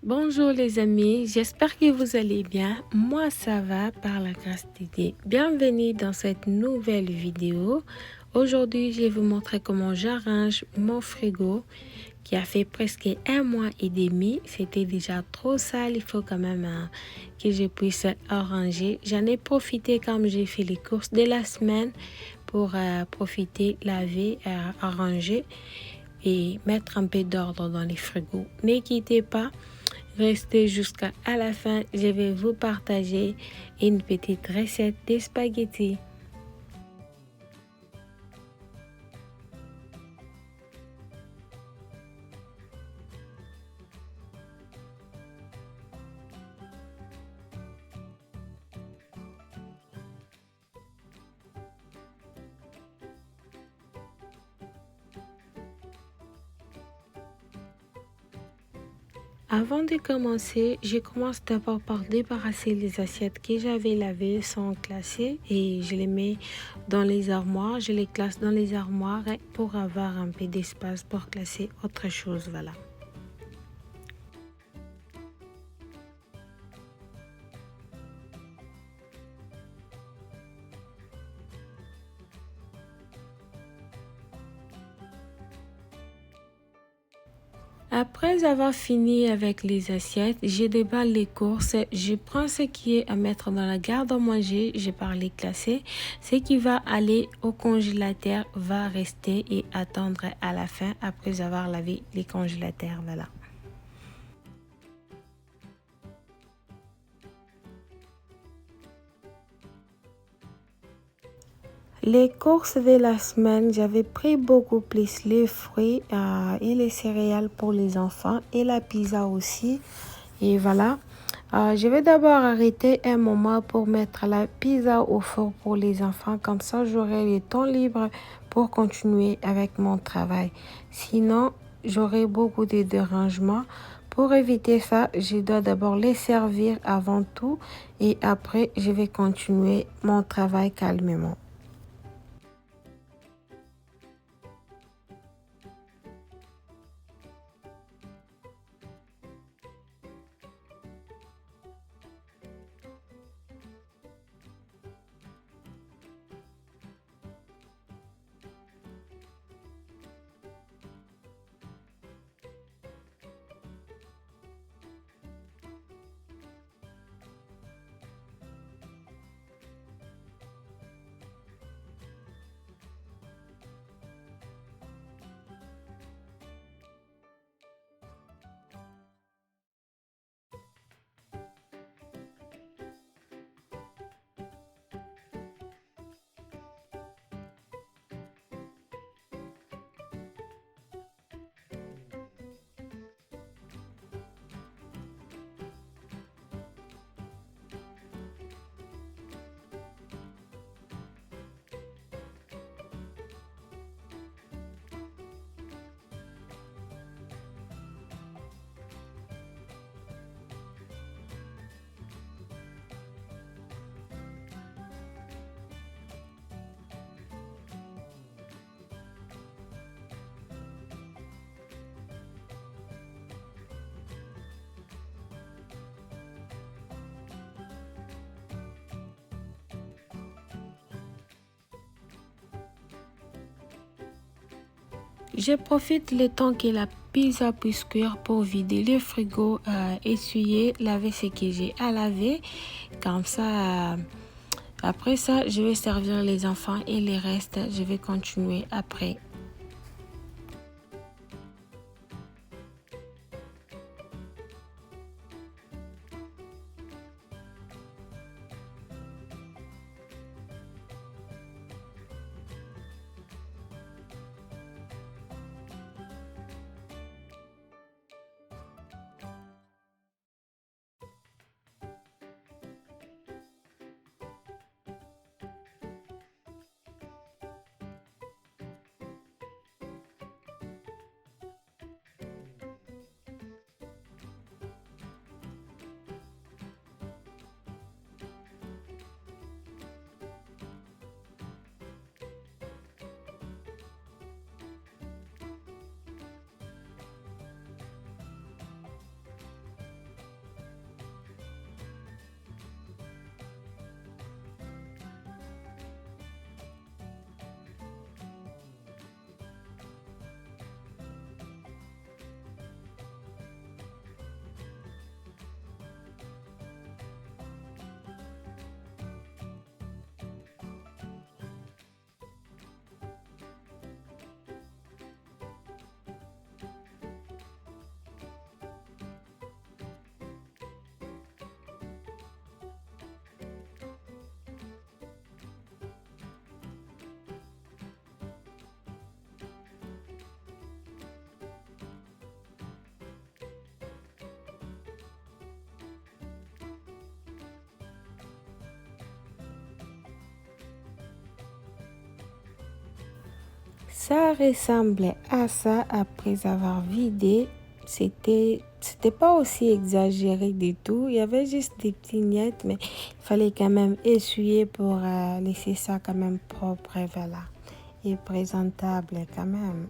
Bonjour les amis, j'espère que vous allez bien. Moi ça va par la grâce de Dieu. Bienvenue dans cette nouvelle vidéo. Aujourd'hui je vais vous montrer comment j'arrange mon frigo qui a fait presque 1 mois et demi. C'était déjà trop sale, il faut quand même que je puisse arranger. J'en ai profité comme j'ai fait les courses de la semaine pour profiter, laver, arranger et mettre un peu d'ordre dans les frigos. N'inquiétez pas. Restez jusqu'à la fin, je vais vous partager une petite recette de spaghettis. Avant de commencer, je commence d'abord par débarrasser les assiettes que j'avais lavées sans classer et je les mets dans les armoires. Je les classe dans les armoires pour avoir un peu d'espace pour classer autre chose. Voilà. Après avoir fini avec les assiettes, je déballe les courses. Je prends ce qui est à mettre dans la garde à manger. Je parle les classer. Ce qui va aller au congélateur va rester et attendre à la fin après avoir lavé les congélateurs. Voilà. Les courses de la semaine, j'avais pris beaucoup plus les fruits et les céréales pour les enfants et la pizza aussi. Et voilà. Je vais d'abord arrêter un moment pour mettre la pizza au four pour les enfants. Comme ça, j'aurai le temps libre pour continuer avec mon travail. Sinon, j'aurai beaucoup de dérangements. Pour éviter ça, je dois d'abord les servir avant tout et après, je vais continuer mon travail calmement. Je profite le temps que la pizza puisse cuire pour vider le frigo, essuyer, laver ce que j'ai à laver. Comme ça, après ça, je vais servir les enfants et les restes, je vais continuer après. Ça ressemblait à ça après avoir vidé. C'était pas aussi exagéré du tout. Il y avait juste des petits miettes, mais il fallait quand même essuyer pour laisser ça quand même propre et voilà. Et présentable quand même.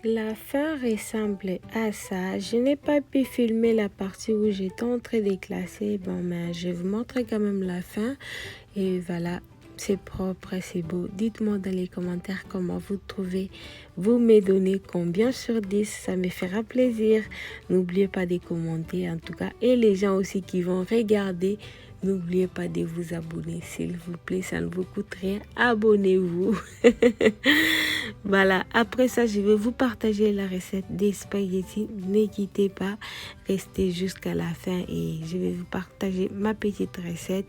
La fin ressemble à ça. Je n'ai pas pu filmer la partie où j'étais en train de classer. Bon, mais je vous montre quand même la fin. Et voilà, c'est propre, c'est beau. Dites-moi dans les commentaires comment vous trouvez. Vous me donnez combien sur 10. Ça me fera plaisir. N'oubliez pas de commenter en tout cas. Et les gens aussi qui vont regarder, n'oubliez pas de vous abonner. S'il vous plaît, ça ne vous coûte rien. Abonnez-vous. Voilà, après ça, je vais vous partager la recette des spaghettis. Ne quittez pas, restez jusqu'à la fin et je vais vous partager ma petite recette.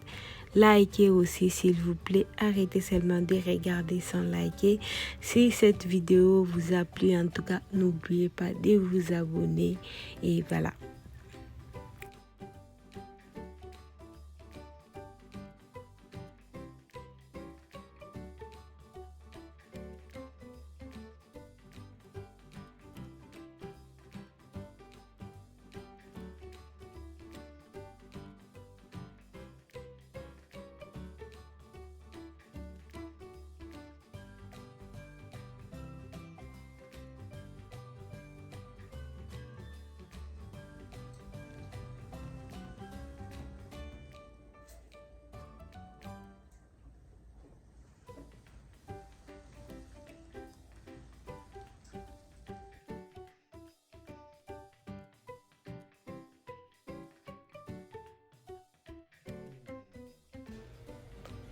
Likez aussi s'il vous plaît, arrêtez seulement de regarder sans liker. Si cette vidéo vous a plu, en tout cas, n'oubliez pas de vous abonner et voilà.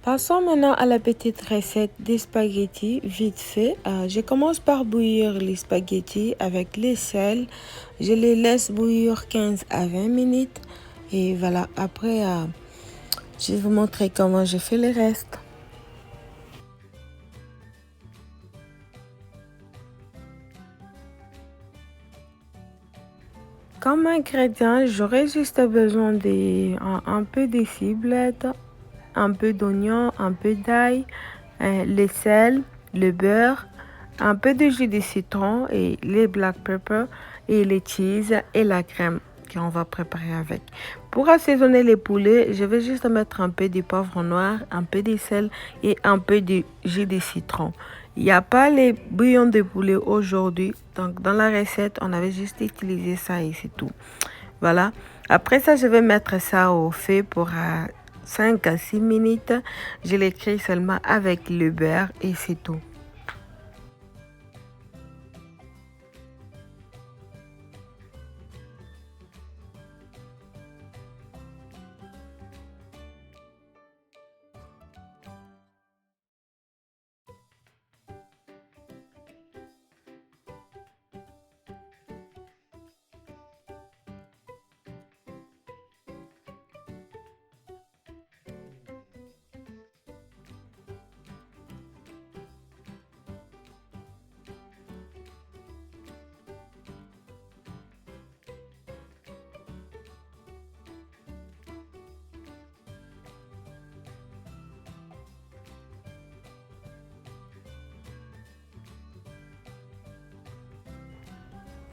Passons maintenant à la petite recette des spaghettis vite fait. Je commence par bouillir les spaghettis avec les sel. Je les laisse bouillir 15 à 20 minutes. Et voilà, après, je vais vous montrer comment je fais le reste. Comme ingrédient, j'aurais juste besoin un peu de ciblette, un peu d'oignon, un peu d'ail, le sel, le beurre, un peu de jus de citron et les black pepper et les cheese et la crème qu'on va préparer avec. Pour assaisonner les poulets, je vais juste mettre un peu de poivre noir, un peu de sel et un peu de jus de citron. Il n'y a pas les bouillons de poulet aujourd'hui, donc dans la recette, on avait juste utilisé ça et c'est tout. Voilà. Après ça, je vais mettre ça au feu pour 5 à 6 minutes. Je l'écris seulement avec le beurre et c'est tout.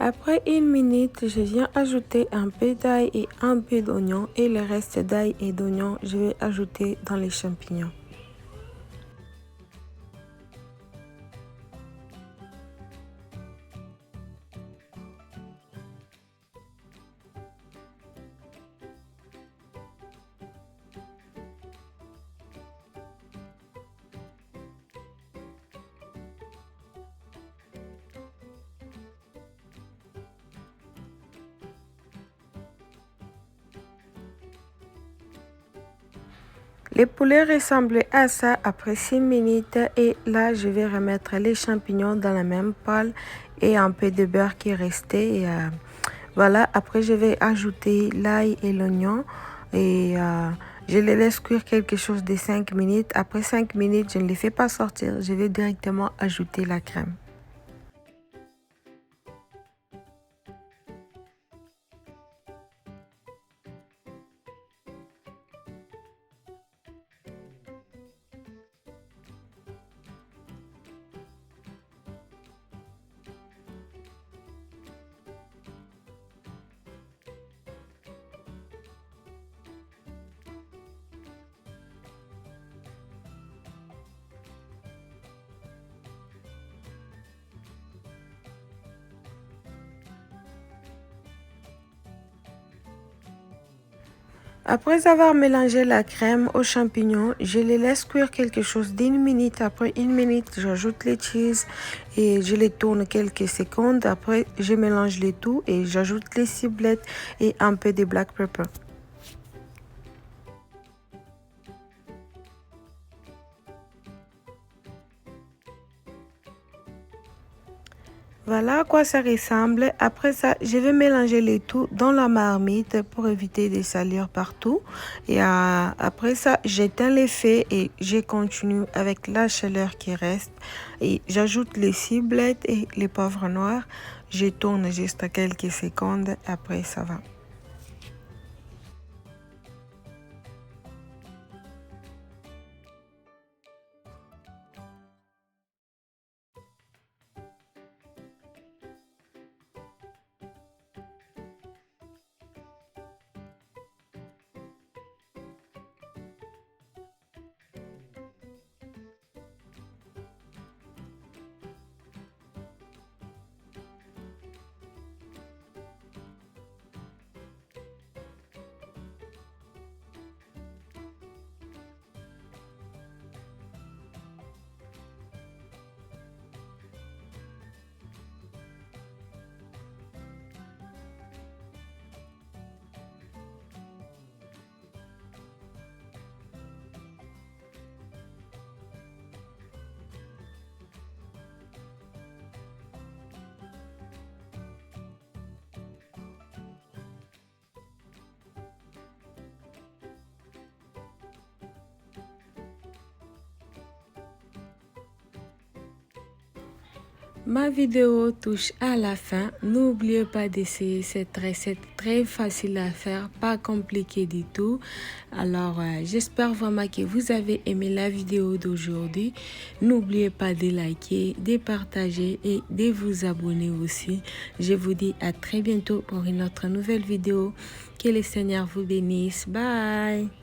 Après 1 minute, je viens ajouter un peu d'ail et un peu d'oignon et le reste d'ail et d'oignon, je vais ajouter dans les champignons. Les poulets ressemblaient à ça après 6 minutes et là je vais remettre les champignons dans la même poêle et un peu de beurre qui restait. Et, voilà, après je vais ajouter l'ail et l'oignon et je les laisse cuire quelque chose de 5 minutes. Après 5 minutes, je ne les fais pas sortir, je vais directement ajouter la crème. Après avoir mélangé la crème aux champignons, je les laisse cuire quelque chose d'1 minute. Après 1 minute, j'ajoute les cheese et je les tourne quelques secondes. Après, je mélange le tout et j'ajoute les ciblettes et un peu de black pepper. Voilà à quoi ça ressemble. Après ça, je vais mélanger le tout dans la marmite pour éviter de salir partout. Et après ça, j'éteins les feux et je continue avec la chaleur qui reste. Et j'ajoute les ciblettes et les poivres noirs. Je tourne juste quelques secondes. Après, ça va. Ma vidéo touche à la fin. N'oubliez pas d'essayer cette recette très facile à faire, pas compliquée du tout. Alors, j'espère vraiment que vous avez aimé la vidéo d'aujourd'hui. N'oubliez pas de liker, de partager et de vous abonner aussi. Je vous dis à très bientôt pour une autre nouvelle vidéo. Que le Seigneur vous bénisse. Bye!